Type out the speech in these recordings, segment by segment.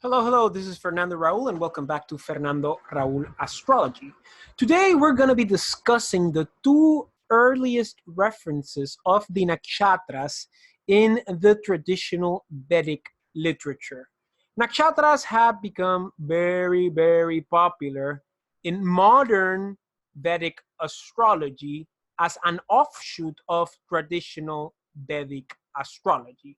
Hello, hello, this is Fernando Raul, and welcome back to Fernando Raul Astrology. Today, we're going to be discussing the two earliest references of the nakshatras in the traditional Vedic literature. Nakshatras have become very, very popular in modern Vedic astrology as an offshoot of traditional Vedic astrology.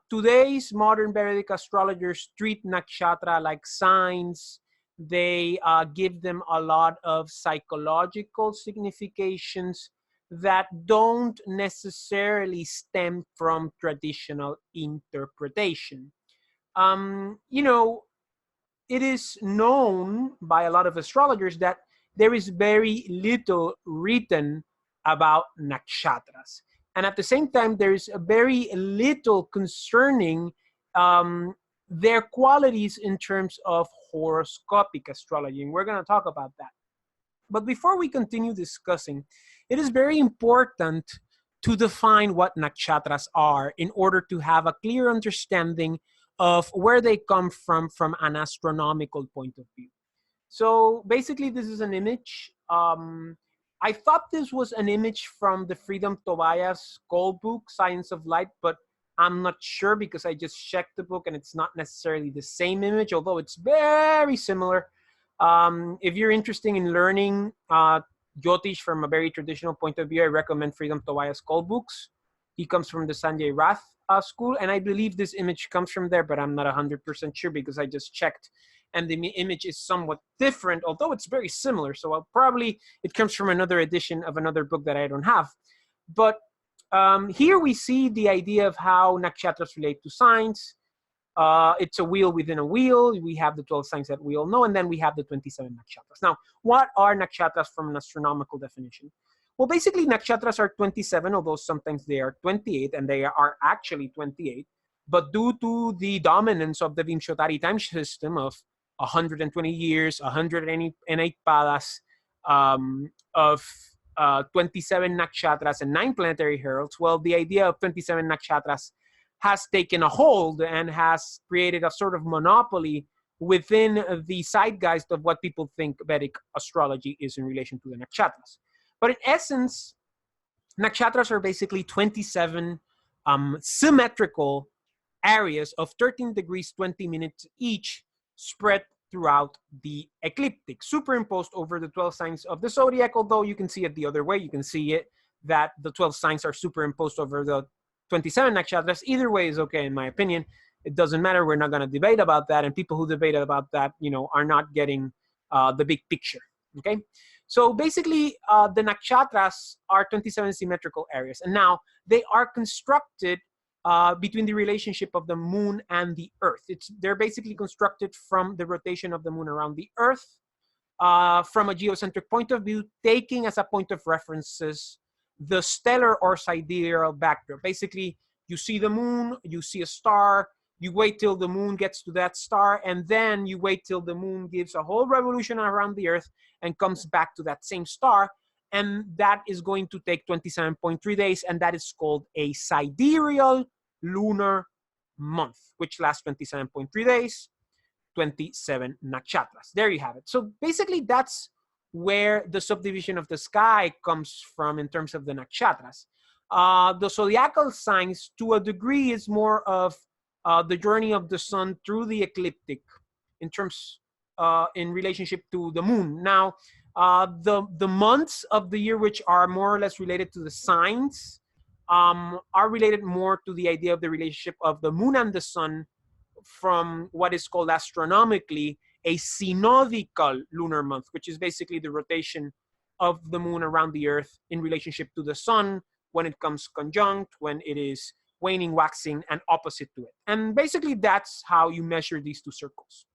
Today's modern Vedic astrologers treat nakshatra like signs. They give them a lot of psychological significations that don't necessarily stem from traditional interpretation. You know, it is known by a lot of astrologers that there is very little written about nakshatras. And at the same time, there's very little concerning um, their qualities in terms of horoscopic astrology. And we're going to talk about that. But before we continue discussing, it is very important to define what nakshatras are in order to have a clear understanding of where they come from an astronomical point of view. So basically, this is an image. I thought this was an image from the Freedom Tobias Gold book, Science of Light, but I'm not sure because I just checked the book and it's not necessarily the same image, although it's very similar. If you're interested in learning Jyotish from a very traditional point of view, I recommend Freedom Tobias Gold books. He comes from the Sanjay Rath school, and I believe this image comes from there, but I'm not 100% sure because I just checked, and the image is somewhat different, although it's very similar. So it comes from another edition of another book that I don't have. But here we see the idea of how nakshatras relate to signs. It's a wheel within a wheel. We have the 12 signs that we all know, and then we have the 27 nakshatras. Now, what are nakshatras from an astronomical definition? Well, basically, nakshatras are 27, although sometimes they are 28, and they are actually 28. But due to the dominance of the Vimshottari time system of 120 years, 108 padas, of 27 nakshatras and 9 planetary heralds, well, the idea of 27 nakshatras has taken a hold and has created a sort of monopoly within the zeitgeist of what people think Vedic astrology is in relation to the nakshatras. But in essence, nakshatras are basically 27 symmetrical areas of 13 degrees, 20 minutes each, spread throughout the ecliptic, superimposed over the 12 signs of the zodiac, although you can see it the other way. You can see it that the 12 signs are superimposed over the 27 nakshatras. Either way is okay, in my opinion. It doesn't matter. We're not going to debate about that. And people who debate about that, are not getting the big picture. Okay. So basically, the nakshatras are 27 symmetrical areas. And now they are constructed between the relationship of the moon and the earth. They're basically constructed from the rotation of the moon around the earth from a geocentric point of view, taking as a point of references the stellar or sidereal backdrop. Basically, you see the moon, you see a star, you wait till the moon gets to that star, and then you wait till the moon gives a whole revolution around the earth and comes back to that same star. And that is going to take 27.3 days, and that is called a sidereal lunar month, which lasts 27.3 days, 27 nakshatras. There you have it. So basically, that's where the subdivision of the sky comes from in terms of the nakshatras. The zodiacal signs, to a degree, is more of the journey of the sun through the ecliptic in terms in relationship to the moon. Now, the months of the year which are more or less related to the signs are related more to the idea of the relationship of the moon and the sun from what is called astronomically a synodical lunar month, which is basically the rotation of the moon around the earth in relationship to the sun when it comes conjunct, when it is waning, waxing, and opposite to it. And basically, that's how you measure these two circles.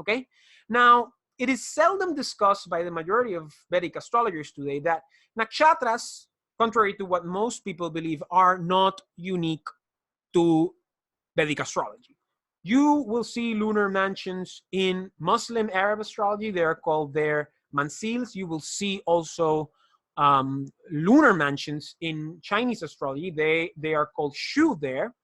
Okay? Now, it is seldom discussed by the majority of Vedic astrologers today that nakshatras, contrary to what most people believe, are not unique to Vedic astrology. You will see lunar mansions in Muslim Arab astrology. They are called their mansils. You will see also lunar mansions in Chinese astrology. They are called shu there.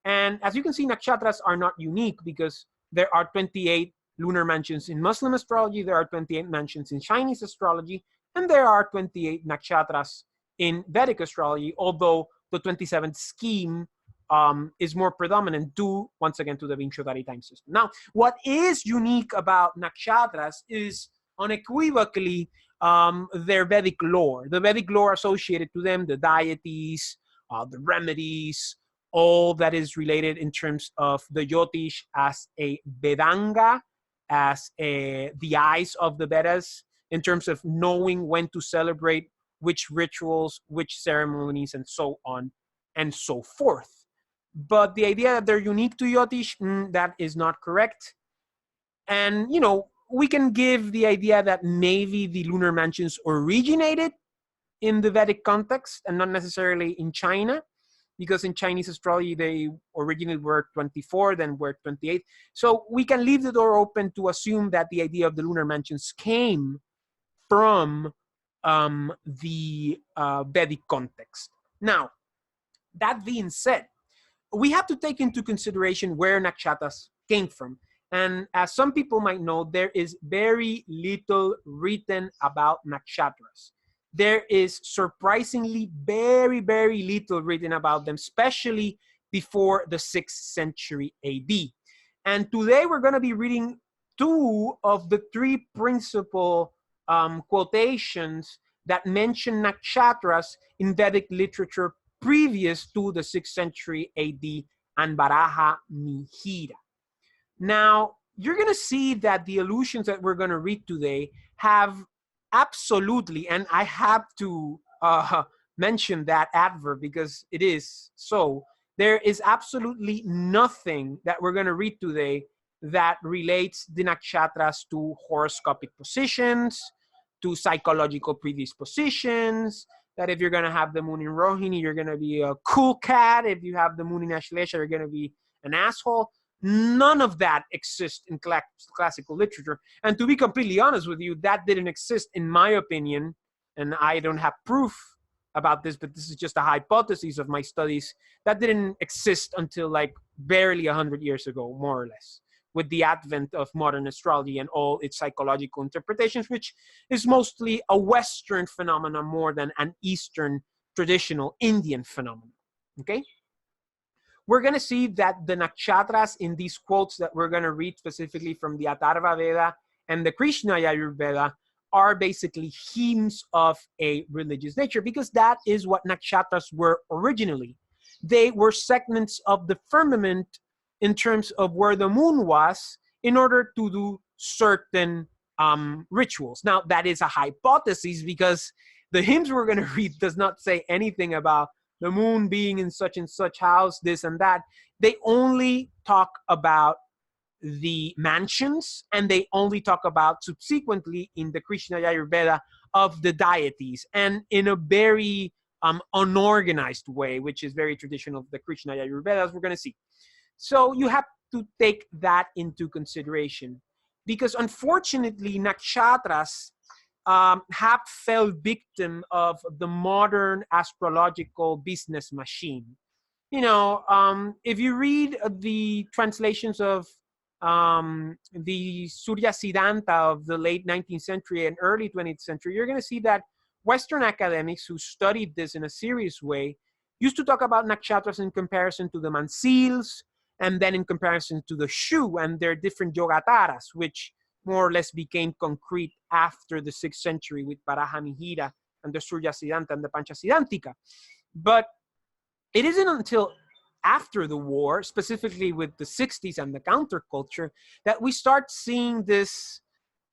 And as you can see, nakshatras are not unique because there are 28 lunar mansions in Muslim astrology, there are 28 mansions in Chinese astrology, and there are 28 nakshatras in Vedic astrology, although the 27th scheme is more predominant due, once again, to the Vinchodari time system. Now, what is unique about nakshatras is unequivocally their Vedic lore. The Vedic lore associated to them, the deities, the remedies, all that is related in terms of the Jyotish as a Vedanga, as the eyes of the Vedas, in terms of knowing when to celebrate which rituals, which ceremonies, and so on and so forth. But the idea that they're unique to Jyotish, that is not correct. And, you know, we can give the idea that maybe the lunar mansions originated in the Vedic context and not necessarily in China, because in Chinese astrology, they originally were 24, then were 28. So we can leave the door open to assume that the idea of the lunar mansions came from the Vedic context. Now, that being said, we have to take into consideration where nakshatras came from. And as some people might know, there is very little written about nakshatras. There is surprisingly very, very little written about them, especially before the 6th century AD. And today we're going to be reading two of the three principal quotations that mention nakshatras in Vedic literature previous to the 6th century AD and Varaha Mihira. Now, you're going to see that the allusions that we're going to read today have absolutely, and I have to mention that adverb because it is so, there is absolutely nothing that we're going to read today that relates the nakshatras to horoscopic positions, to psychological predispositions, that if you're going to have the moon in Rohini, you're going to be a cool cat. If you have the moon in Ashlesha, you're going to be an asshole. None of that exists in classical literature. And to be completely honest with you, that didn't exist in my opinion. And I don't have proof about this, but this is just a hypothesis of my studies. That didn't exist until like barely 100 years ago, more or less, with the advent of modern astrology and all its psychological interpretations, which is mostly a Western phenomenon more than an Eastern traditional Indian phenomenon, okay? We're going to see that the nakshatras in these quotes that we're going to read specifically from the Atharvaveda and the Krishna Yajurveda are basically hymns of a religious nature, because that is what nakshatras were originally. They were segments of the firmament in terms of where the moon was in order to do certain rituals. Now, that is a hypothesis because the hymns we're going to read does not say anything about the moon being in such and such house, this and that. They only talk about the mansions, and they only talk about subsequently in the Krishna Yajurveda of the deities, and in a very unorganized way, which is very traditional of the Krishna Yajurveda, as we're going to see. So you have to take that into consideration, because unfortunately nakshatras have fell victim of the modern astrological business machine. You know, if you read the translations of the Surya Siddhanta of the late 19th century and early 20th century, you're going to see that Western academics who studied this in a serious way used to talk about nakshatras in comparison to the mansils, and then in comparison to the Shu and their different yogataras, which more or less became concrete after the 6th century with Varaha Mihira and the Surya Siddhanta and the Panchasiddhantika. But it isn't until after the war, specifically with the 60s and the counterculture, that we start seeing this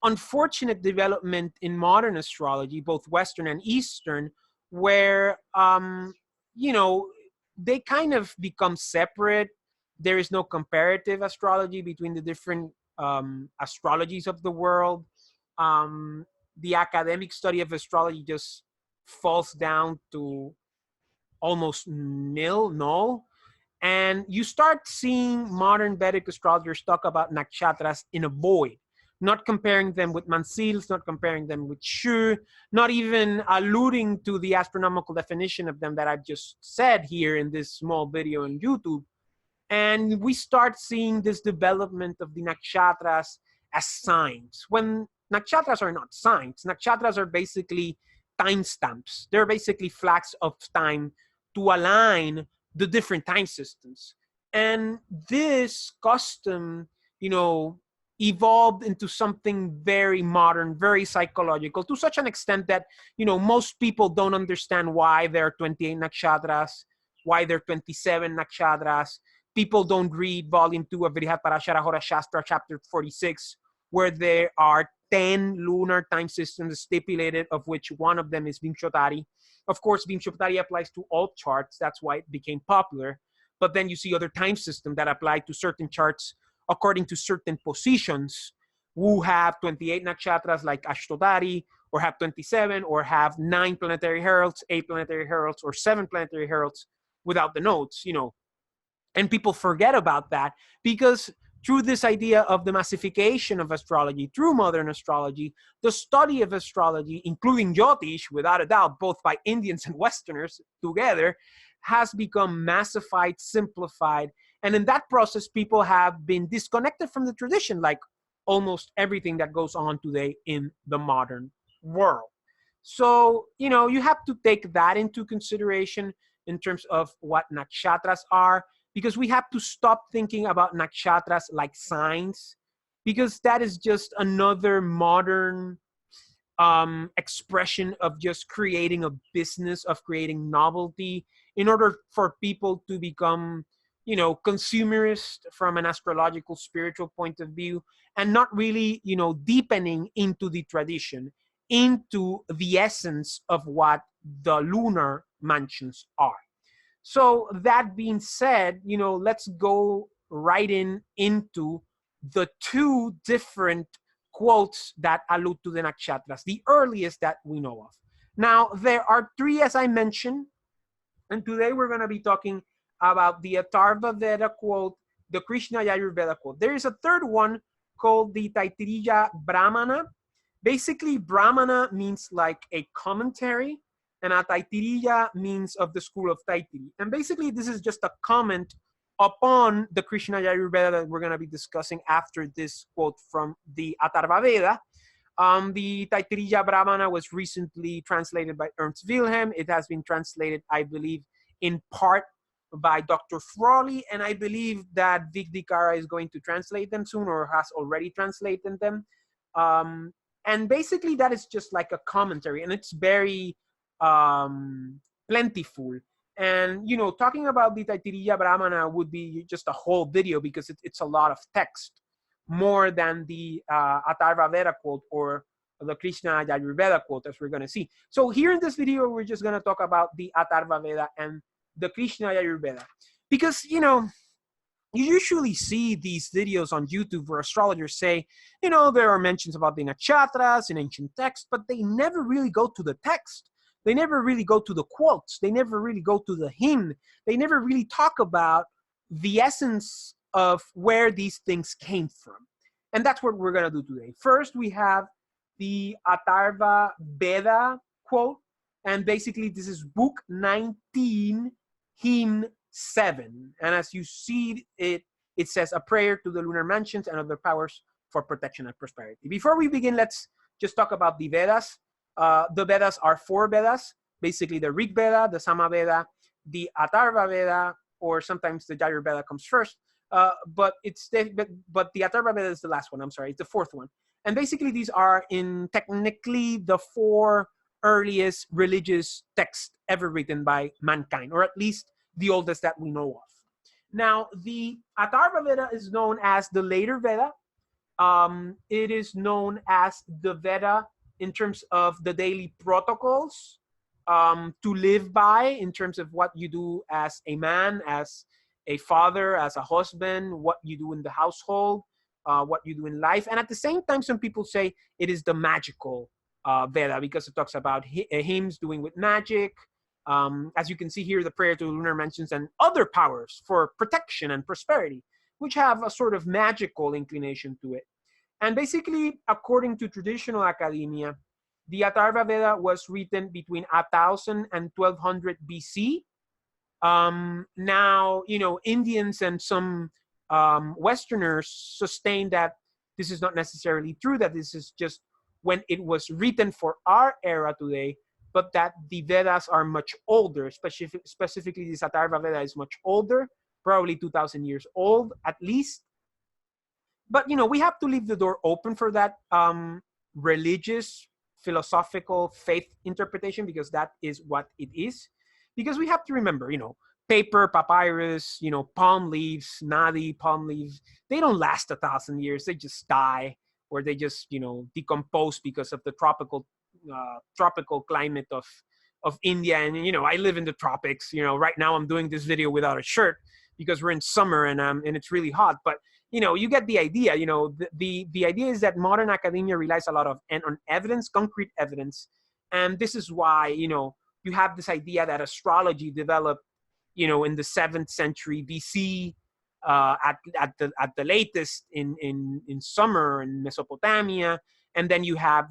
unfortunate development in modern astrology, both Western and Eastern, where, you know, they kind of become separate. There is no comparative astrology between the different astrologies of the world. The academic study of astrology just falls down to almost null. And you start seeing modern Vedic astrologers talk about nakshatras in a void, not comparing them with mansils, not comparing them with Shu, not even alluding to the astronomical definition of them that I've just said here in this small video on YouTube. And we start seeing this development of the nakshatras as signs, when nakshatras are not signs. Nakshatras are basically timestamps. They're basically flags of time to align the different time systems. And this custom, you know, evolved into something very modern, very psychological, to such an extent that, you know, most people don't understand why there are 28 nakshatras, why there are 27 nakshatras. People don't read volume 2 of Vrihat Parashara Hora Shastra, chapter 46, where there are 10 lunar time systems stipulated, of which one of them is Vimshottari. Of course, Vimshottari applies to all charts. That's why it became popular. But then you see other time systems that apply to certain charts according to certain positions, who have 28 nakshatras like Ashtodhari, or have 27, or have 9 planetary heralds, 8 planetary heralds, or 7 planetary heralds without the nodes, you know. And people forget about that because through this idea of the massification of astrology, through modern astrology, the study of astrology, including Jyotish, without a doubt, both by Indians and Westerners together, has become massified, simplified. And in that process, people have been disconnected from the tradition, like almost everything that goes on today in the modern world. So, you know, you have to take that into consideration in terms of what nakshatras are, because we have to stop thinking about nakshatras like signs, because that is just another modern expression of just creating a business, of creating novelty in order for people to become, you know, consumerist from an astrological spiritual point of view, and not really, you know, deepening into the tradition, into the essence of what the lunar mansions are. So that being said, you know, let's go right into the two different quotes that allude to the nakshatras, the earliest that we know of. Now, there are three, as I mentioned, and today we're going to be talking about the Atharvaveda quote, the Krishna Yajurveda quote. There is a third one called the Taittiriya Brahmana. Basically, Brahmana means like a commentary, and a Taittiriya means of the school of Taittiri. And basically, this is just a comment upon the Krishna Yajurveda that we're going to be discussing after this quote from the Atharvaveda. The Taittiriya Brahmana was recently translated by Ernst Wilhelm. It has been translated, I believe, in part by Dr. Frawley, and I believe that Vigdikara is going to translate them soon, or has already translated them. And basically, that is just like a commentary, and it's very plentiful. And, you know, talking about the Taittiriya Brahmana would be just a whole video, because it's a lot of text, more than the Atharvaveda quote or the Krishna Yajurveda quote, as we're going to see. So here in this video, we're just going to talk about the Atharvaveda and the Krishna Yajurveda, because, you know, you usually see these videos on YouTube where astrologers say, you know, there are mentions about the nakshatras in ancient texts, but they never really go to the text. They never really go to the quotes. They never really go to the hymn. They never really talk about the essence of where these things came from. And that's what we're going to do today. First, we have the Atharvaveda quote. And basically, this is book 19, hymn 7. And as you see it, it says a prayer to the lunar mansions and other powers for protection and prosperity. Before we begin, let's just talk about the Vedas. The Vedas are 4 Vedas, basically the Rig Veda, the Samaveda, the Atharvaveda, or sometimes the Yajurveda comes first. But the Atharvaveda is the last one. I'm sorry, it's the 4th one. And basically, these are in technically the 4 earliest religious texts ever written by mankind, or at least the oldest that we know of. Now, the Atharvaveda is known as the later Veda. It is known as the Veda in terms of the daily protocols to live by, in terms of what you do as a man, as a father, as a husband, what you do in the household, what you do in life. And at the same time, some people say it is the magical Veda, because it talks about hymns doing with magic. As you can see here, the prayer to the lunar mansions and other powers for protection and prosperity, which have a sort of magical inclination to it. And basically, according to traditional academia, the Atharvaveda was written between 1000 and 1200 BC. Now, Indians and some Westerners sustain that this is not necessarily true, that this is just when it was written for our era today, but that the Vedas are much older, specifically the Atharvaveda is much older, probably 2,000 years old at least. But, we have to leave the door open for that religious, philosophical, faith interpretation, because that is what it is. Because we have to remember, paper, papyrus, palm leaves, nadi, palm leaves, they don't last 1,000 years. They just die, or they just, decompose because of the tropical climate of India. And, I live in the tropics. Right now I'm doing this video without a shirt because we're in summer and it's really hot. But you get the idea. The idea is that modern academia relies a lot on evidence, concrete evidence, and this is why you have this idea that astrology developed in the 7th century BC, at the latest in Sumer in Mesopotamia, and then you have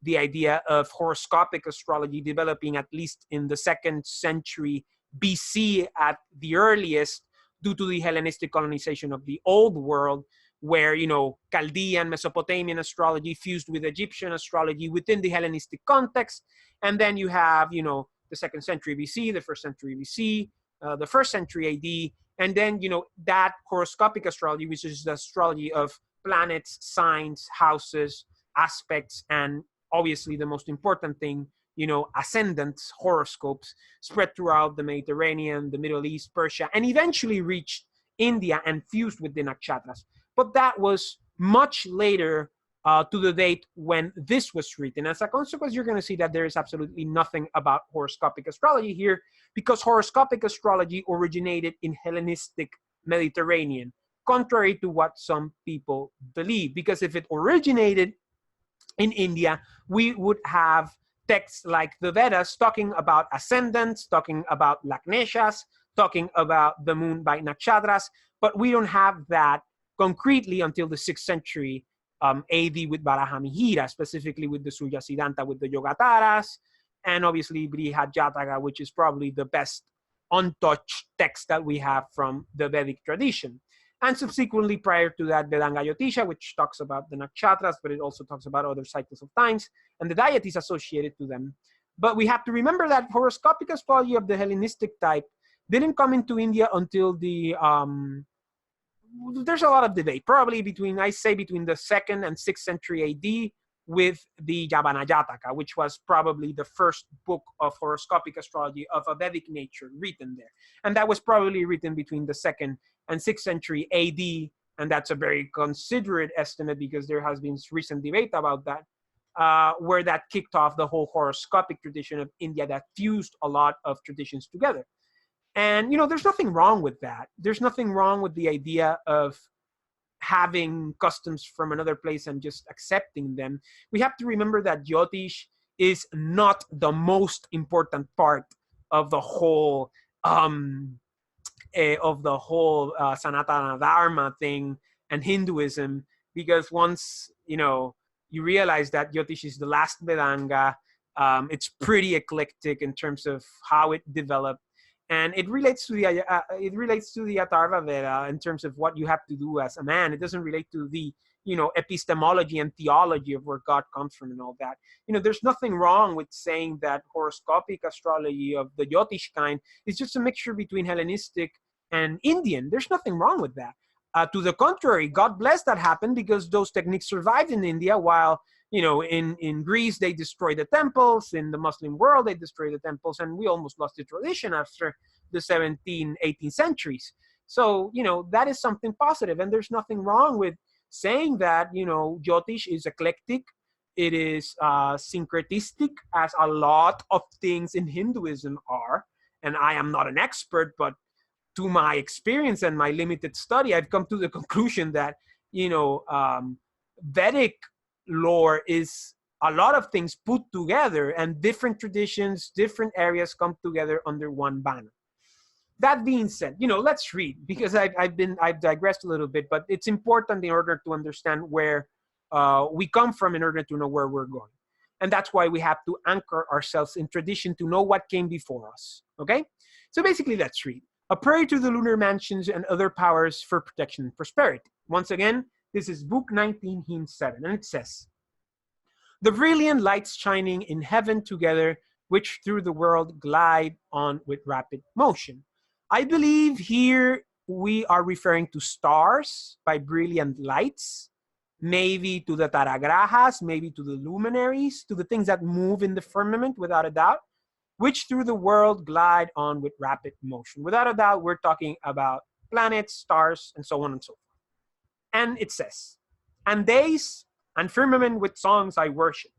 the idea of horoscopic astrology developing at least in the 2nd century BC at the earliest, due to the Hellenistic colonization of the Old World, where Chaldean, Mesopotamian astrology fused with Egyptian astrology within the Hellenistic context, and then you have the 2nd century BC, the 1st century BC, the 1st century AD, and then that horoscopic astrology, which is the astrology of planets, signs, houses, aspects, and obviously the most important thing, ascendants, horoscopes, spread throughout the Mediterranean, the Middle East, Persia, and eventually reached India and fused with the Nakshatras. But that was much later to the date when this was written. As a consequence, you're going to see that there is absolutely nothing about horoscopic astrology here, because horoscopic astrology originated in Hellenistic Mediterranean, contrary to what some people believe. Because if it originated in India, we would have texts like the Vedas talking about ascendants, talking about Lagneshas, talking about the moon by Nakshatras, but we don't have that concretely until the 6th century AD with Varahamihira, specifically with the Surya Siddhanta, with the Yogataras, and obviously Brihad Jataka, which is probably the best untouched text that we have from the Vedic tradition. And subsequently, prior to that, Vedanga Jyotisha, which talks about the Nakshatras, but it also talks about other cycles of times and the deities associated to them. But we have to remember that horoscopic astrology of the Hellenistic type didn't come into India until the, there's a lot of debate, probably between the 2nd and 6th century AD, with the Yavana Jataka, which was probably the first book of horoscopic astrology of a Vedic nature written there. And that was probably written between the 2nd and 6th century AD, and that's a very considerate estimate because there has been recent debate about that, where that kicked off the whole horoscopic tradition of India that fused a lot of traditions together. And, there's nothing wrong with that. There's nothing wrong with the idea of having customs from another place and just accepting them. We have to remember that Jyotish is not the most important part of the whole Sanatana Dharma thing and Hinduism, because once you realize that Jyotish is the last Vedanga, it's pretty eclectic in terms of how it developed. And it relates to the Atharvaveda in terms of what you have to do as a man. It doesn't relate to the epistemology and theology of where God comes from and all that. There's nothing wrong with saying that horoscopic astrology of the Jyotish kind is just a mixture between Hellenistic and Indian. There's nothing wrong with that. To the contrary, God bless that happened, because those techniques survived in India, while in Greece, they destroyed the temples. In the Muslim world, they destroyed the temples. And we almost lost the tradition after the 17th, 18th centuries. So, that is something positive. And there's nothing wrong with saying that, Jyotish is eclectic. It is syncretistic, as a lot of things in Hinduism are. And I am not an expert, but to my experience and my limited study, I've come to the conclusion that, Vedic lore is a lot of things put together, and different traditions, different areas come together under one banner. That being said, let's read, because I've digressed a little bit, but it's important in order to understand where we come from, in order to know where we're going. And that's why we have to anchor ourselves in tradition to know what came before us. Okay? So basically, let's read. A prayer to the lunar mansions and other powers for protection and prosperity. Once again, this is Book 19, Hymn 7, and it says, the brilliant lights shining in heaven together, which through the world glide on with rapid motion. I believe here we are referring to stars by brilliant lights, maybe to the taragrahas, maybe to the luminaries, to the things that move in the firmament without a doubt, which through the world glide on with rapid motion. Without a doubt, we're talking about planets, stars, and so on and so forth. And it says, and days and firmament with songs I worship,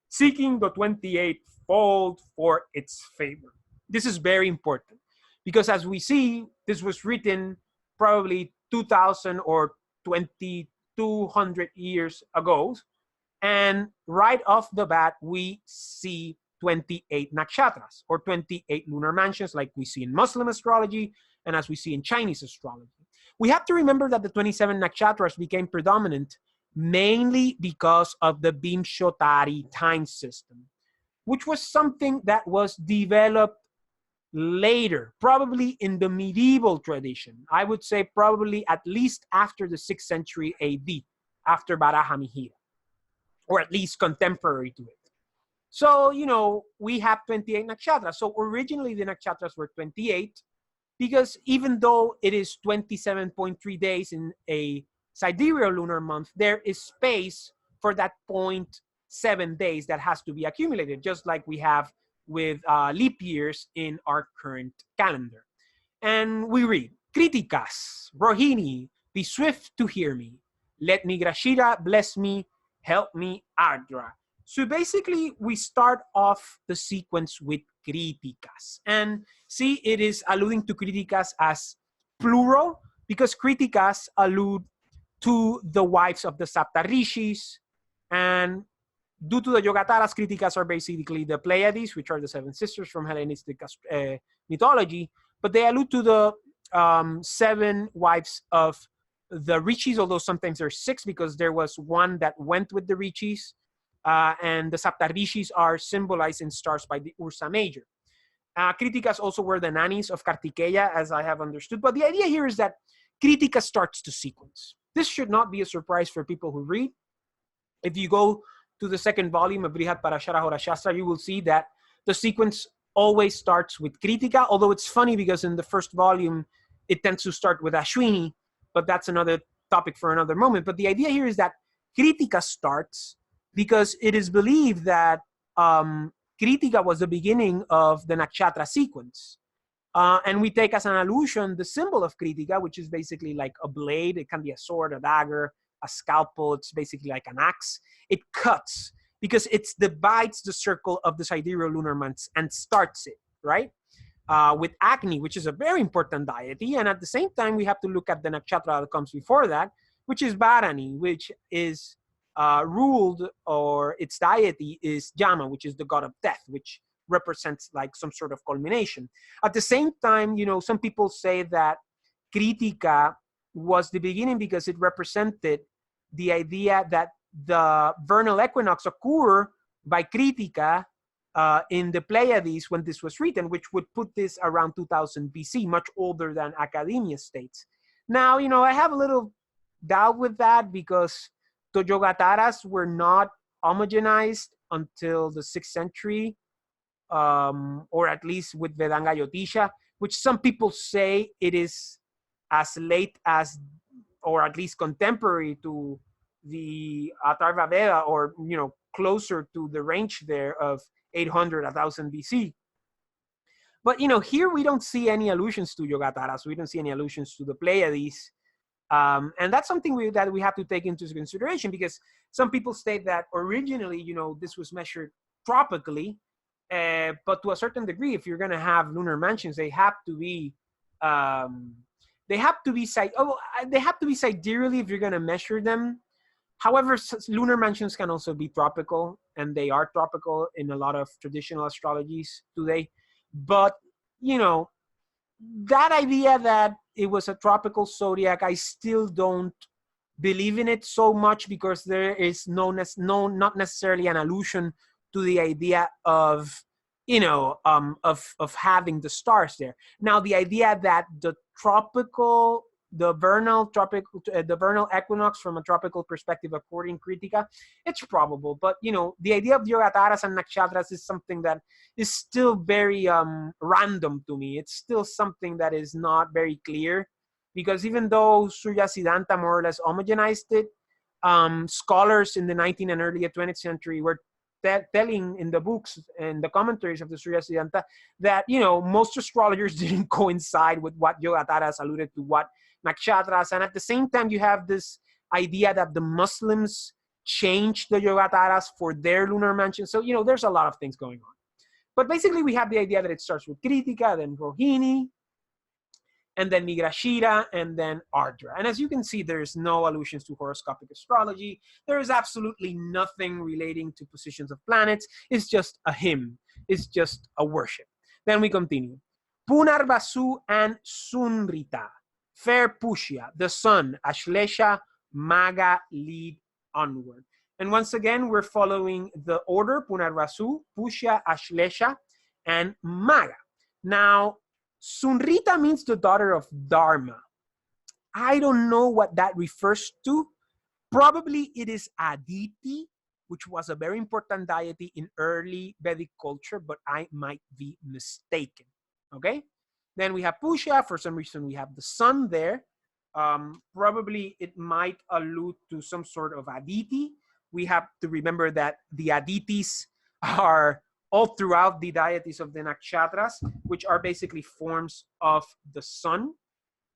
seeking the 28-fold for its favor. This is very important because as we see, this was written probably 2,000 or 2,200 years ago. And right off the bat, we see 28 nakshatras or 28 lunar mansions like we see in Muslim astrology and as we see in Chinese astrology. We have to remember that the 27 nakshatras became predominant mainly because of the Vimshottari time system, which was something that was developed later, probably in the medieval tradition. I would say probably at least after the 6th century AD, after Varaha Mihira, or at least contemporary to it. So, you know, we have 28 nakshatras. So originally the nakshatras were 28 because even though it is 27.3 days in a sidereal lunar month, there is space for that 0.7 days that has to be accumulated, just like we have with leap years in our current calendar. And we read, Kritikas, Rohini, be swift to hear me. Let me Grashira bless me, help me Ardra. So basically, we start off the sequence with Kritikas. And see, it is alluding to Kritikas as plural because Kritikas allude to the wives of the Saptarishis. And due to the Yogataras, Kritikas are basically the Pleiades, which are the 7 sisters from Hellenistic mythology. But they allude to the 7 wives of the Rishis, although sometimes there's 6 because there was one that went with the Rishis. And the Saptarishis are symbolized in stars by the Ursa Major. Kritikas also were the nannies of Kartikeya, as I have understood. But the idea here is that Kritika starts to sequence. This should not be a surprise for people who read. If you go to the 2nd volume of Brihat Parashara Horashastra, you will see that the sequence always starts with Kritika, although it's funny because in the 1st volume, it tends to start with Ashwini, but that's another topic for another moment. But the idea here is that Kritika starts because it is believed that Kritika was the beginning of the nakshatra sequence. And we take as an allusion the symbol of Kritika, which is basically like a blade. It can be a sword, a dagger, a scalpel. It's basically like an axe. It cuts because it divides the circle of the sidereal lunar months and starts it, right? With Agni, which is a very important deity. And at the same time, we have to look at the nakshatra that comes before that, which is Bharani, which is ruled, or its deity is Yama, which is the god of death, which represents like some sort of culmination. At the same time, you know, some people say that Kritika was the beginning because it represented the idea that the vernal equinox occur by Kritika in the Pleiades when this was written, which would put this around 2000 BC, much older than academia states. Now, you know, I have a little doubt with that because the Yogataras were not homogenized until the 6th century, or at least with Vedanga Jyotisha, which some people say it is as late as, or at least contemporary to the Atharvaveda, or, you know, closer to the range there of 800, 1000 BC. But, you know, here we don't see any allusions to Yogataras. We don't see any allusions to the Pleiades. And that's something that we have to take into consideration because some people state that originally, you know, this was measured tropically, but to a certain degree, if you're going to have lunar mansions, they have to be sidereally if you're going to measure them. However, lunar mansions can also be tropical, and they are tropical in a lot of traditional astrologies today. But, you know, that idea that it was a tropical zodiac, I still don't believe in it so much because there is not necessarily an allusion to the idea of you know, of having the stars there. Now, the idea that the vernal equinox from a tropical perspective, according Kritika, it's probable. But you know, the idea of yogataras and nakshatras is something that is still very random to me. It's still something that is not very clear, because even though Surya Siddhanta more or less homogenized it, scholars in the 19th and early 20th century were telling in the books and the commentaries of the Surya Siddhanta that, you know, most astrologers didn't coincide with what Yogataras alluded to, what Nakshatras. And at the same time, you have this idea that the Muslims changed the Yogataras for their lunar mansion. So, you know, there's a lot of things going on. But basically, we have the idea that it starts with Kritika, then Rohini, and then Migrashira, and then Ardra. And as you can see, there's no allusions to horoscopic astrology. There is absolutely nothing relating to positions of planets. It's just a hymn. It's just a worship. Then we continue. Punarvasu and Sunrita, fair Pushya, the sun, Ashlesha, Maga lead onward. And once again, we're following the order, Punarvasu, Pushya, Ashlesha, and Maga. Now, Sunrita means the daughter of Dharma. I don't know what that refers to. Probably it is Aditi, which was a very important deity in early Vedic culture, but I might be mistaken. Okay? Then we have Pushya. For some reason, we have the sun there. Probably it might allude to some sort of Aditi. We have to remember that the Aditis are all throughout the deities of the Nakshatras, which are basically forms of the sun.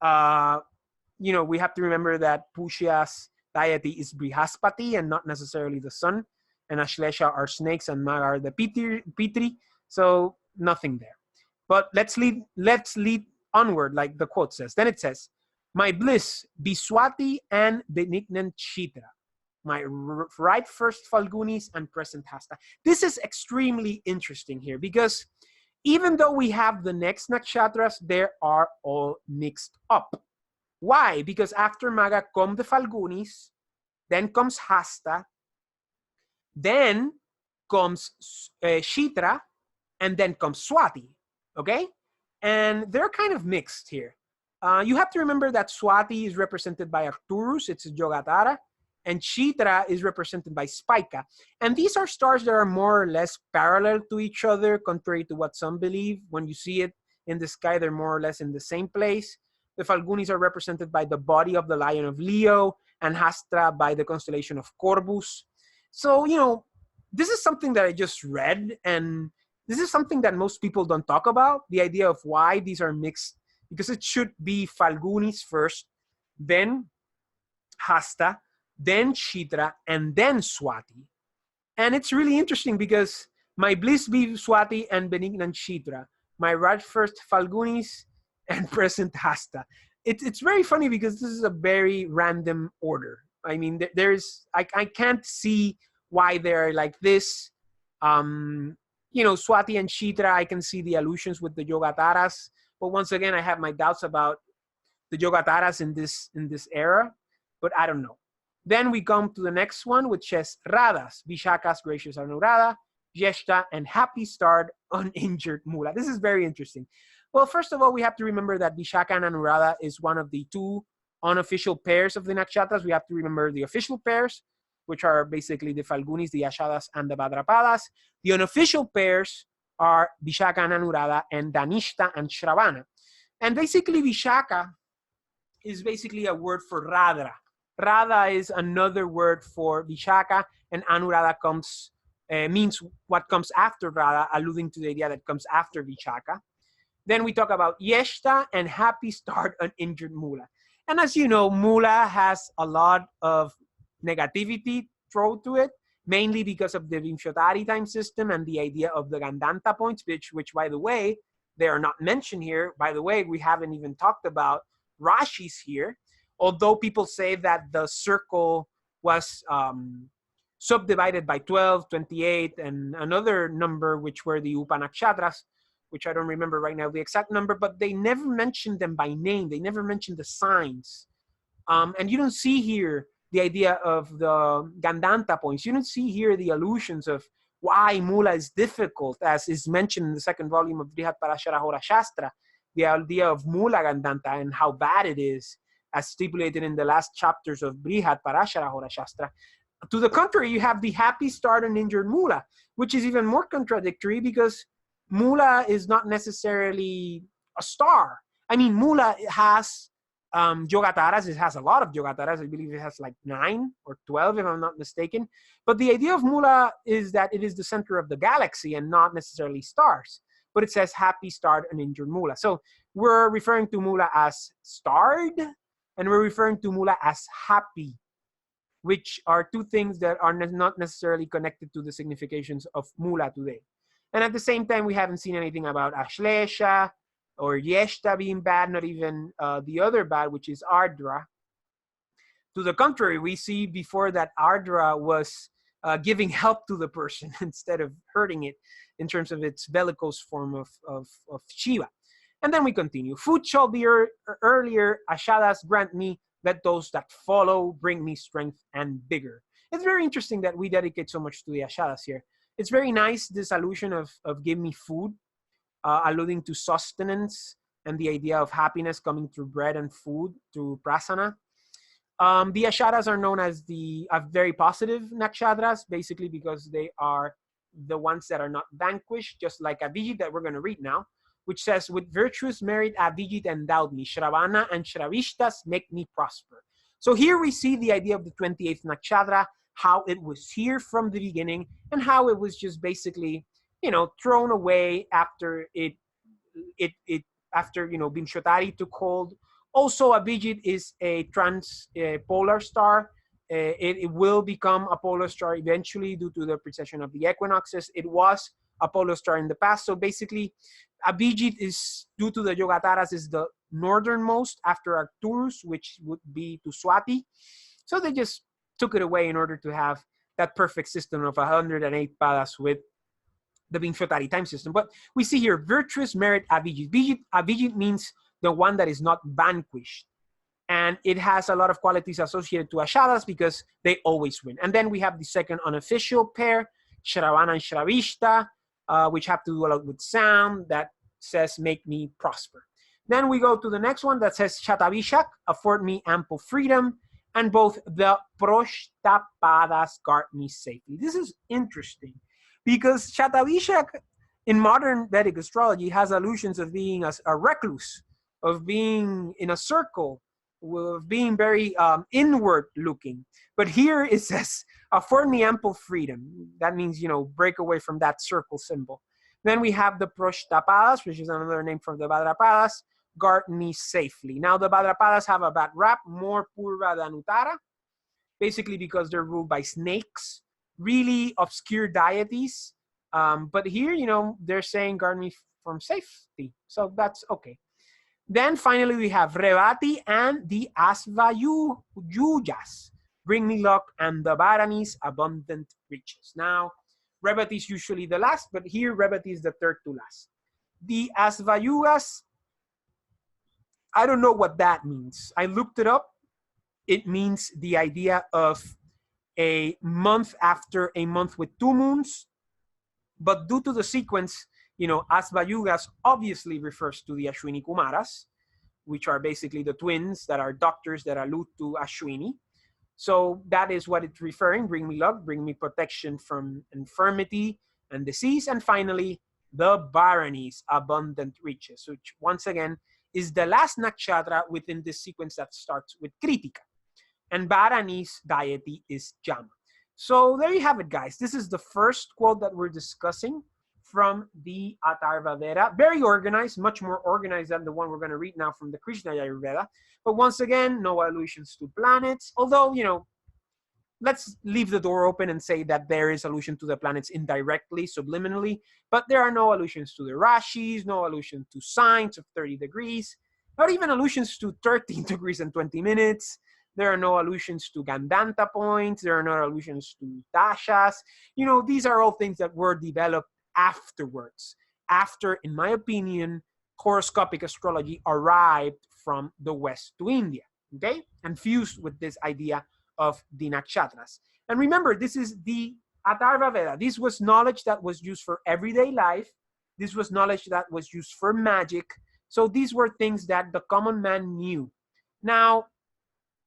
You know, we have to remember that Pushya's deity is Brihaspati and not necessarily the sun. And Ashlesha are snakes and Maga are the Pitri. So nothing there. But let's lead onward, like the quote says. Then it says, my bliss, Biswati and benignant Chitra. My right first Falgunis and present Hasta. This is extremely interesting here because even though we have the next nakshatras, they are all mixed up. Why? Because after Maga come the Falgunis, then comes Hasta, then comes Chitra, and then comes Swati. Okay? And they're kind of mixed here. You have to remember that Swati is represented by Arcturus, it's a Yogatara. And Chitra is represented by Spica. And these are stars that are more or less parallel to each other, contrary to what some believe. When you see it in the sky, they're more or less in the same place. The Falgunis are represented by the body of the lion of Leo, and Hasta by the constellation of Corvus. So, you know, this is something that I just read, and this is something that most people don't talk about, the idea of why these are mixed, because it should be Falgunis first, then Hasta, then Chitra, and then Swati. And it's really interesting because my bliss be Swati and benignant Chitra, my right first Falgunis and present Hasta. It's very funny because this is a very random order. I mean, I can't see why they're like this. You know, Swati and Chitra, I can see the allusions with the Yogataras, but once again, I have my doubts about the Yogataras in this era, but I don't know. Then we come to the next one, which says Radhas, Vishaka's gracious Anurada, Jyeshta, and happy starred uninjured Mula. This is very interesting. Well, first of all, we have to remember that Vishaka and Anurada is one of the two unofficial pairs of the Nakshatras. We have to remember the official pairs, which are basically the Falgunis, the Ashadas, and the Bhadrapadas. The unofficial pairs are Vishaka and Anurada, and Danishta and Shravana. And basically, Vishaka is basically a word for Radha. Radha is another word for Vishaka, and Anurada means what comes after Radha, alluding to the idea that comes after Vishaka. Then we talk about Yeshta and happy start uninjured Mula. And as you know, Mula has a lot of negativity thrown to it, mainly because of the Vimshottari time system and the idea of the Gandanta points, which by the way, they are not mentioned here. By the way, we haven't even talked about Rashis here. Although people say that the circle was subdivided by 12, 28, and another number, which were the Upanakshatras, which I don't remember right now the exact number, but they never mentioned them by name. They never mentioned the signs. And you don't see here the idea of the Gandanta points. You don't see here the allusions of why Mula is difficult, as is mentioned in the second volume of Brihatparashara Hora Shastra, the idea of Mula Gandanta and how bad it is, as stipulated in the last chapters of Brihatparashara Hora Shastra. To the contrary, you have the happy start and injured Mula, which is even more contradictory because Mula is not necessarily a star. I mean, Mula has Yogataras. It has a lot of Yogataras. I believe it has like 9 or 12, if I'm not mistaken. But the idea of Mula is that it is the center of the galaxy and not necessarily stars. But it says happy starred and injured Mula. So we're referring to Mula as starred, and we're referring to Mula as happy, which are two things that are not necessarily connected to the significations of Mula today. And at the same time, we haven't seen anything about Ashlesha or Yeshta being bad, not even the other bad, which is Ardra. To the contrary, we see before that Ardra was giving help to the person instead of hurting it in terms of its bellicose form of Shiva. And then we continue. Food shall be earlier, Ashadas grant me, let those that follow bring me strength and vigor. It's very interesting that we dedicate so much to the Ashadas here. It's very nice, this allusion of give me food, alluding to sustenance and the idea of happiness coming through bread and food, through prasana. The Ashadas are known as the very positive nakshatras, basically because they are the ones that are not vanquished, just like Abhijit that we're going to read now, which says, with virtuous merit Abhijit endowed me, Shravana and Shravishtas make me prosper. So here we see the idea of the 28th nakshatra, how it was here from the beginning, and how it was just basically, thrown away after after Bimshotari took hold. Also, Abhijit is a polar star. It will become a polar star eventually due to the precession of the equinoxes. It was a polar star in the past. So basically, Abhijit is, due to the Yogataras, is the northernmost after Arcturus, which would be to Swati. So they just took it away in order to have that perfect system of 108 padas with the Bimshotari time system. But we see here, virtuous merit Abhijit. Abhijit means the one that is not vanquished. And it has a lot of qualities associated to Ashadas because they always win. And then we have the second unofficial pair, Shravana and Shravishta, which have to do a lot with sound, that says, make me prosper. Then we go to the next one that says, Shatabishak, afford me ample freedom, and both the Proshtapadas guard me safely. This is interesting because Shatabishak in modern Vedic astrology has allusions of being a recluse, of being in a circle, of being very inward looking. But here it says, afford me ample freedom. That means, break away from that circle symbol. Then we have the Proshtapadas, which is another name for the Bhadrapadas, guard me safely. Now the Bhadrapadas have a bad rap, more Purva than Uttara, basically because they're ruled by snakes, really obscure deities. But here, they're saying guard me from safety. So that's okay. Then finally we have Revati and the Asvayujas, bring me luck, and the Varanis, abundant riches. Now, Revati is usually the last, but here Revati is the third to last. The Asvayugas, I don't know what that means. I looked it up. It means the idea of a month after a month with 2 moons. But due to the sequence, Asvayugas obviously refers to the Ashwini Kumaras, which are basically the twins that are doctors that allude to Ashwini. So that is what it's referring. Bring me luck, bring me protection from infirmity and disease. And finally, the Bharanis, abundant riches, which once again is the last nakshatra within this sequence that starts with Kritika. And Bharani's deity is Jama. So there you have it, guys. This is the first quote that we're discussing from the Atharvaveda. Very organized, much more organized than the one we're going to read now from the Krishna Yajurveda. But once again, no allusions to planets. Although, let's leave the door open and say that there is allusion to the planets indirectly, subliminally. But there are no allusions to the Rashis, no allusion to signs of 30 degrees, not even allusions to 13 degrees and 20 minutes. There are no allusions to Gandanta points. There are no allusions to dashas. These are all things that were developed afterwards. After, in my opinion, horoscopic astrology arrived from the West to India, okay? And fused with this idea of the nakshatras. And remember, this is the Atharvaveda, this was knowledge that was used for everyday life. This was knowledge that was used for magic. So these were things that the common man knew. Now,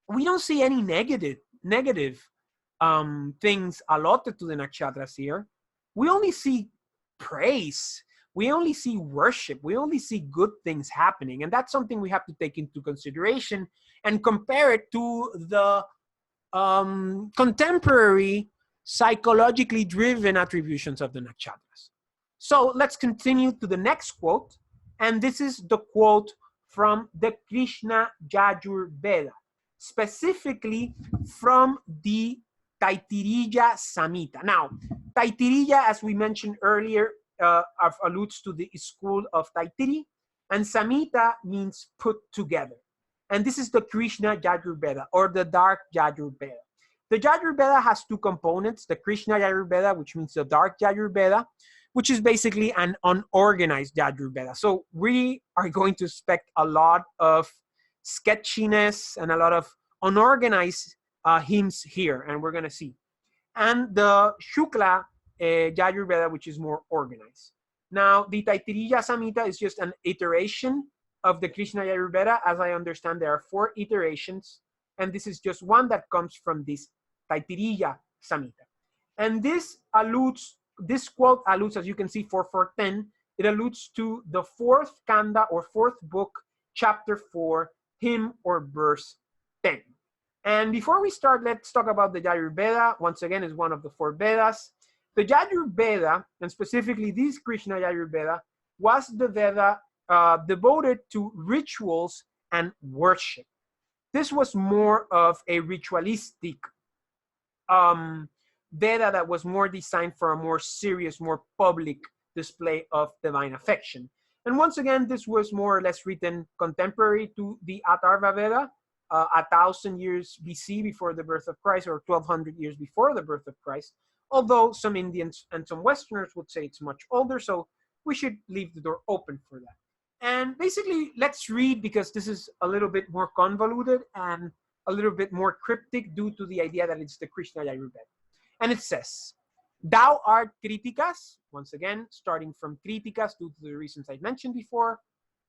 we don't see any negative things allotted to the nakshatras here. We only see praise. We only see worship. We only see good things happening. And that's something we have to take into consideration and compare it to the contemporary psychologically driven attributions of the nakshatras. So let's continue to the next quote. And this is the quote from the Krishna Yajurveda, specifically from the Taittiriya Samhita. Now, Taittiriya, as we mentioned earlier, alludes to the school of Taittiriya, and Samhita means put together. And this is the Krishna Yajurveda, or the dark Yajurveda. The Yajurveda has two components, the Krishna Yajurveda, which means the dark Yajurveda, which is basically an unorganized Yajurveda. So we are going to expect a lot of sketchiness and a lot of unorganized hymns here, and we're going to see. And the Shukla Yajurveda, which is more organized. Now, the Taittiriya Samhita is just an iteration of the Krishna Yajurveda. As I understand, there are 4 iterations, and this is just one that comes from this Taittiriya Samhita. And this quote alludes, as you can see, 4:4:10, it alludes to the 4th kanda or 4th book, chapter 4, hymn or verse 10. And before we start, let's talk about the Yajurveda. Once again, is one of the 4 Vedas. The Yajurveda, and specifically this Krishna Yajurveda, was the Veda devoted to rituals and worship. This was more of a ritualistic Veda that was more designed for a more serious, more public display of divine affection. And once again, this was more or less written contemporary to the Atharvaveda, 1,000 years BC before the birth of Christ, or 1,200 years before the birth of Christ, although some Indians and some Westerners would say it's much older, so we should leave the door open for that. And basically, let's read, because this is a little bit more convoluted and a little bit more cryptic due to the idea that it's the Krishna Yajurveda. And it says, thou art Kritikas, once again, starting from Kritikas due to the reasons I mentioned before,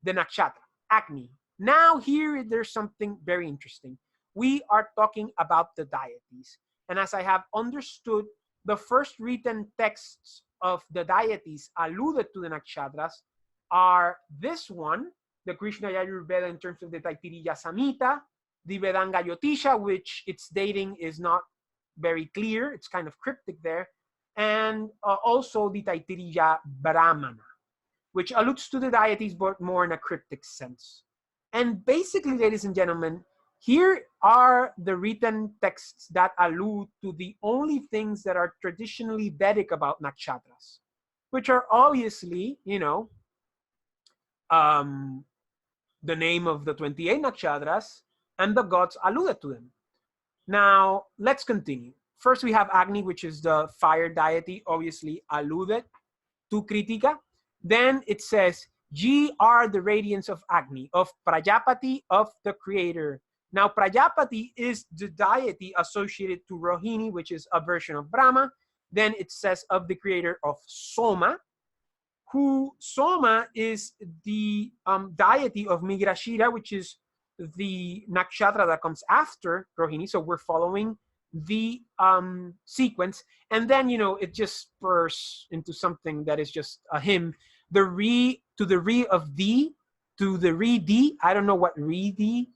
the Nakshatra, Agni. Now here, there's something very interesting. We are talking about the deities. And as I have understood, the first written texts of the deities alluded to the Nakshatras are this one, the Krishna Yajurveda in terms of the Taittiriya Samhita, the Vedanga Jyotisha, which its dating is not very clear, it's kind of cryptic there, and also the Taittiriya Brahmana, which alludes to the deities but more in a cryptic sense. And basically, ladies and gentlemen, here are the written texts that allude to the only things that are traditionally Vedic about nakshatras, which are obviously, you know, the name of the 28 nakshatras and the gods alluded to them. Now, let's continue. First, we have Agni, which is the fire deity, obviously alluded to Kritika. Then it says, ye are the radiance of Agni, of Prajapati, of the creator. Now, Prajapati is the deity associated to Rohini, which is a version of Brahma. Then it says of the creator of Soma, who Soma is the deity of Migrashira, which is the nakshatra that comes after Rohini. So we're following the sequence. And then, you know, it just spurs into something that is just a hymn. The re to the re of thee, to the re thee. I don't know what re thee.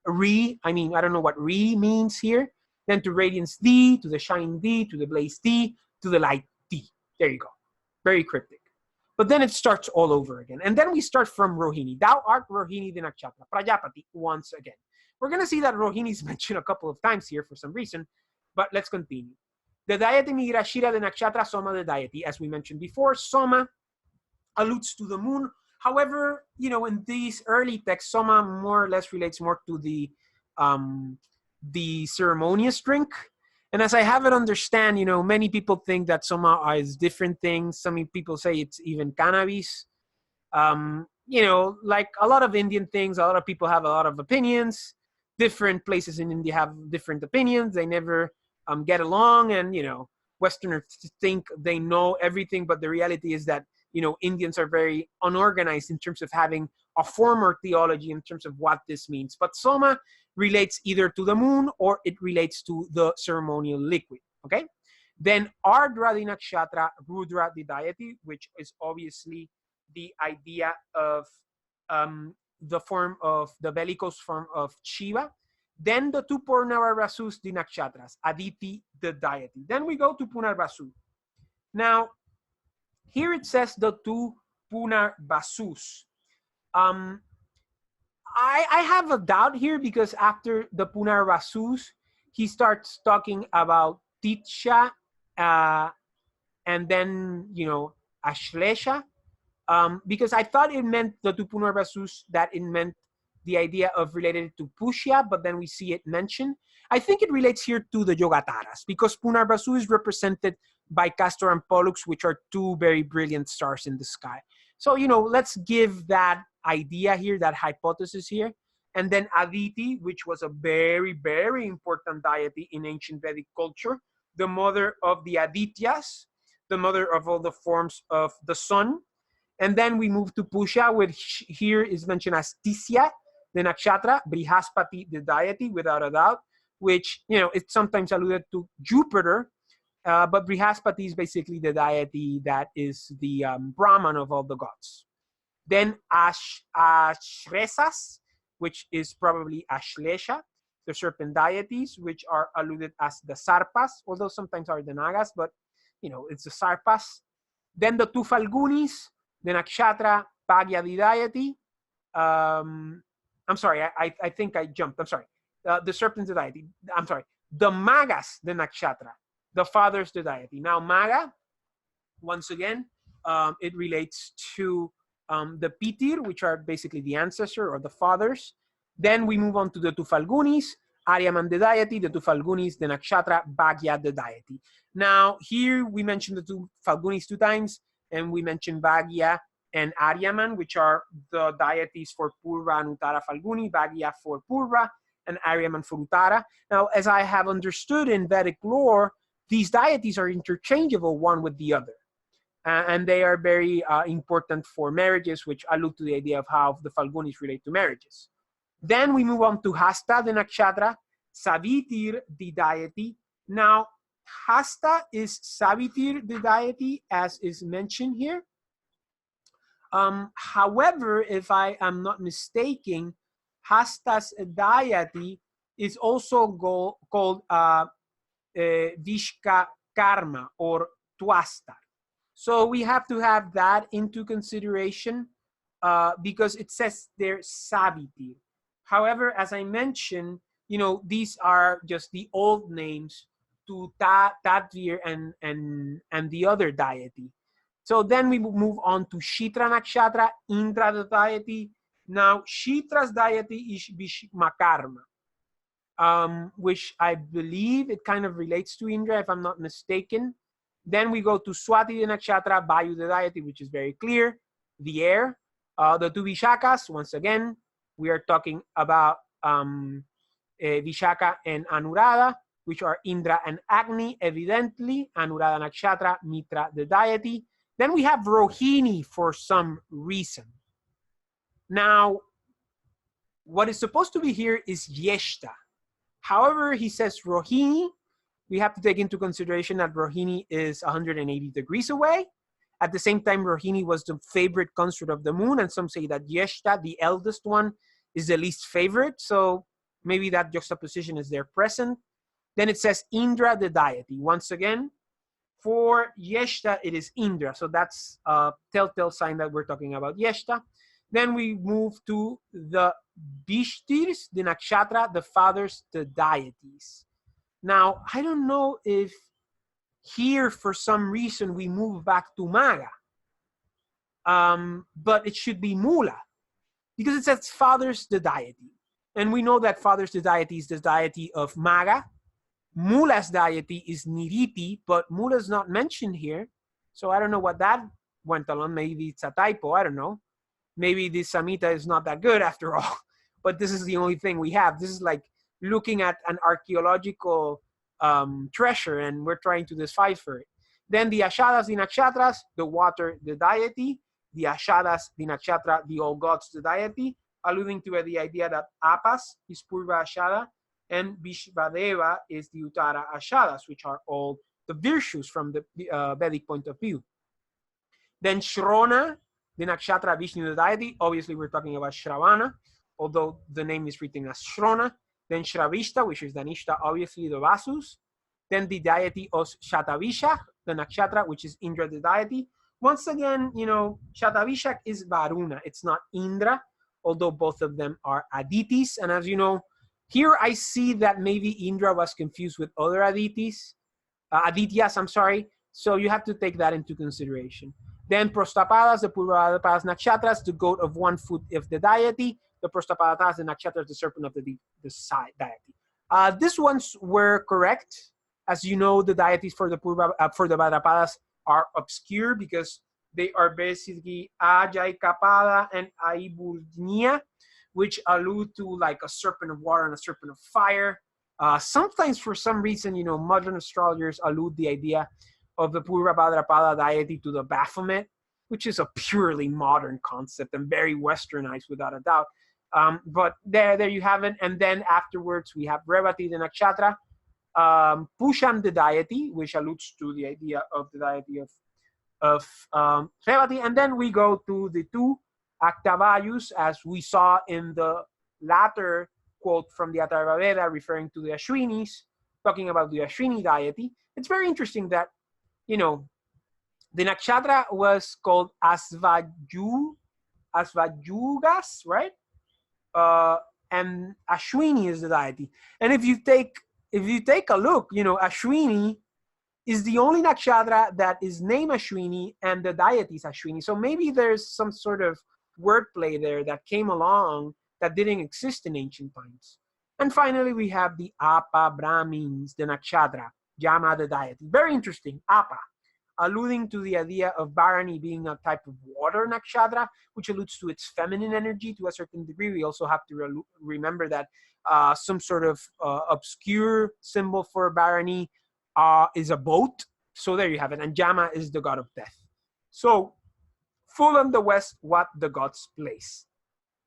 I don't know what re means here. Then to radiance thee, to the shine thee, to the blaze thee, to the light thee. There you go. Very cryptic. But then it starts all over again. And then we start from Rohini. Thou art Rohini the Nakshatra, Prajapati, once again. We're going to see that Rohini is mentioned a couple of times here for some reason, but let's continue. The deity Migrashira the Nakshatra, Soma the deity. As we mentioned before, Soma alludes to the moon. However, you know, in these early texts, Soma more or less relates more to the ceremonious drink. And as I have it understand, you know, many people think that Soma is different things. Some people say it's even cannabis. You know, like a lot of Indian things, a lot of people have a lot of opinions. Different places in India have different opinions. They never get along. And, you know, Westerners think they know everything, but the reality is that, you know, Indians are very unorganized in terms of having a former theology in terms of what this means. But Soma relates either to the moon or it relates to the ceremonial liquid, okay? Then Ardra the Nakshatra, Rudra the deity, which is obviously the idea of the form of the bellicose form of Shiva. Then the two Purnarvasus, the Nakshatras, Aditi, the deity. Then we go to Punarvasu. Now, here it says the two Punarvasus. I have a doubt here because after the Punarvasus, he starts talking about Titsha, and then, you know, Ashlesha, because I thought it meant the two Punarvasus, that it meant the idea of related to Pushya, but then we see it mentioned. I think it relates here to the Yogataras because Punarvasu is represented by Castor and Pollux, which are two very brilliant stars in the sky. So, you know, let's give that idea here, that hypothesis here. And then Aditi, which was a very, very important deity in ancient Vedic culture, the mother of the Adityas, the mother of all the forms of the sun. And then we move to Pusha, which here is mentioned as Tisya, the nakshatra, Brihaspati, the deity, without a doubt, which, you know, it's sometimes alluded to Jupiter, but Brihaspati is basically the deity that is the Brahman of all the gods. Then Ashresas, which is probably Ashlesha, the serpent deities, which are alluded as the Sarpas, although sometimes are the Nagas, but, you know, it's the Sarpas. Then the two Falgunis, the nakshatra, Bhagya, the deity. I'm sorry, I think I jumped. I'm sorry. The serpent's the deity. I'm sorry. The Magas, the nakshatra. The father's the deity. Now, Maga, once again, it relates to the Pitir, which are basically the ancestor or the fathers. Then we move on to the two Falgunis, Aryaman the deity, the two Falgunis, the nakshatra, Bhagya the deity. Now, here we mentioned the two Falgunis 2 times, and we mentioned Bhagya and Aryaman, which are the deities for Purva and Uttara Falguni, Bhagya for Purva, and Aryaman for Uttara. Now, as I have understood in Vedic lore, these deities are interchangeable one with the other. And they are very important for marriages, which allude to the idea of how the Falgunis relate to marriages. Then we move on to Hasta, the nakshatra, Savitir, the deity. Now, Hasta is Savitir, the deity, as is mentioned here. However, if I am not mistaken, Hasta's deity is also called Vishka Karma or Tuastar. So we have to have that into consideration because it says there Savitir. However, as I mentioned, you know, these are just the old names to Tatvir and the other deity. So then we move on to Chitra Nakshatra, Indra the deity. Now, Chitra's deity is Vishmakarma, which I believe it kind of relates to Indra, if I'm not mistaken. Then we go to Swati the Nakshatra, Vayu the deity, which is very clear, the air. The two Vishakas, once again, we are talking about Vishaka and Anuradha, which are Indra and Agni, evidently. Anuradha Nakshatra, Mitra the deity. Then we have Rohini for some reason. Now, what is supposed to be here is Yeshta. However, he says Rohini. We have to take into consideration that Rohini is 180 degrees away. At the same time, Rohini was the favorite consort of the moon, and some say that Yeshta, the eldest one, is the least favorite. So maybe that juxtaposition is there present. Then it says Indra, the deity. Once again, for Yeshta, it is Indra. So that's a telltale sign that we're talking about Yeshta. Then we move to the Bishtirs, the nakshatra, the fathers, the deities. Now, I don't know if here, for some reason, we move back to Maga. But it should be Mula, because it says fathers, the deity. And we know that fathers, the deity, is the deity of Maga. Mula's deity is Niriti, but Mula is not mentioned here. So I don't know what that went along. Maybe it's a typo. I don't know. Maybe this Samhita is not that good after all. But this is the only thing we have. This is like looking at an archaeological treasure, and we're trying to decipher it. Then the Ashadas, the Nakshatras, the water, the deity. The Ashadas, the Nakshatra, the all gods, the deity, alluding to the idea that Apas is Purva Ashada and Vishvadeva is the Uttara Ashadas, which are all the virtues from the Vedic point of view. Then Shrona, the Nakshatra, Vishnu, the deity. Obviously, we're talking about Shravana, although the name is written as Shrona. Then Shravishta, which is Danishta, obviously the Vasus. Then the deity of Shatavisha, the Nakshatra, which is Indra, the deity. Once again, you know, Shatavishak is Varuna. It's not Indra, although both of them are Aditis. And as you know, here I see that maybe Indra was confused with other Adityas, I'm sorry. So you have to take that into consideration. Then Prostapadas, the Purvadapadas Nakshatras, the goat of 1 foot of the deity. The Prostapadatas, the Nakshatras, the serpent of the deity. These ones were correct. As you know, the deities for the Vadapadas are obscure because they are basically Ajaykapada and Aiburnia, which allude to like a serpent of water and a serpent of fire. Sometimes, for some reason, you know, modern astrologers allude the idea of the Purva Bhadrapada deity to the Baphomet, which is a purely modern concept and very westernized without a doubt. But there you have it. And then afterwards, we have Revati, the Nakshatra, Pushan, the deity, which alludes to the idea of the deity of Revati. And then we go to the 2 Actavayus, as we saw in the latter quote from the Atharvaveda, referring to the Ashwinis, talking about the Ashwini deity. It's very interesting that, you know, the Nakshatra was called Asvajugas, right? And Ashwini is the deity. And if you take a look, you know, Ashwini is the only Nakshatra that is named Ashwini and the deity is Ashwini. So maybe there's some sort of wordplay there that came along that didn't exist in ancient times. And finally, we have the Apa Brahmins, the Nakshatra, Yama, the deity. Very interesting, Apa, alluding to the idea of Bharani being a type of water Nakshatra, which alludes to its feminine energy to a certain degree. We also have to remember that some sort of obscure symbol for Bharani is a boat. So there you have it. And Yama is the god of death. So full on the west, what the gods place.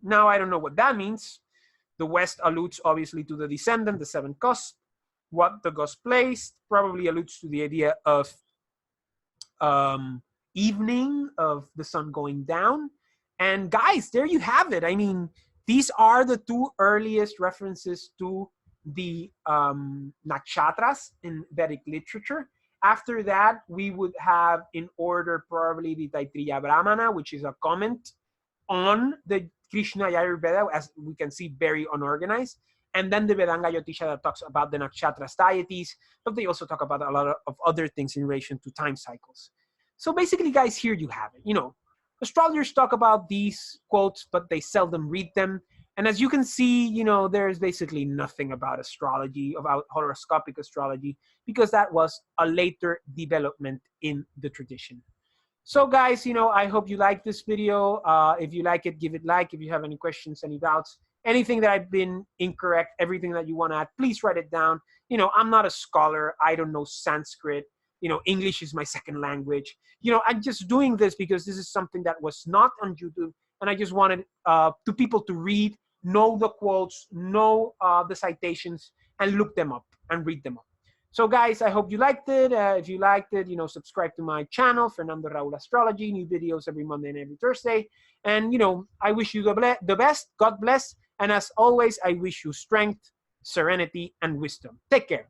Now, I don't know what that means. The west alludes obviously to the descendant, the 7th cusp. What the gods place probably alludes to the idea of evening, of the sun going down. And guys, there you have it. I mean, these are the 2 earliest references to the nakshatras in Vedic literature. After that, we would have in order probably the Taittiriya Brahmana, which is a comment on the Krishna Yajurveda, as we can see, very unorganized. And then the Vedanga Jyotisha that talks about the nakshatras deities, but they also talk about a lot of other things in relation to time cycles. So basically, guys, here you have it. You know, astrologers talk about these quotes, but they seldom read them. And as you can see, you know, there's basically nothing about astrology, about horoscopic astrology, because that was a later development in the tradition. So guys, you know, I hope you like this video. If you like it, give it like. If you have any questions, any doubts, anything that I've been incorrect, everything that you want to add, please write it down. You know, I'm not a scholar. I don't know Sanskrit. You know, English is my 2nd language. You know, I'm just doing this because this is something that was not on YouTube. And I just wanted people to read, know the quotes, know the citations, and look them up and read them up. So guys, I hope you liked it. If you liked it, you know, subscribe to my channel, Fernando Raul Astrology, new videos every Monday and every Thursday. And, you know, I wish you the best. God bless. And as always, I wish you strength, serenity, and wisdom. Take care.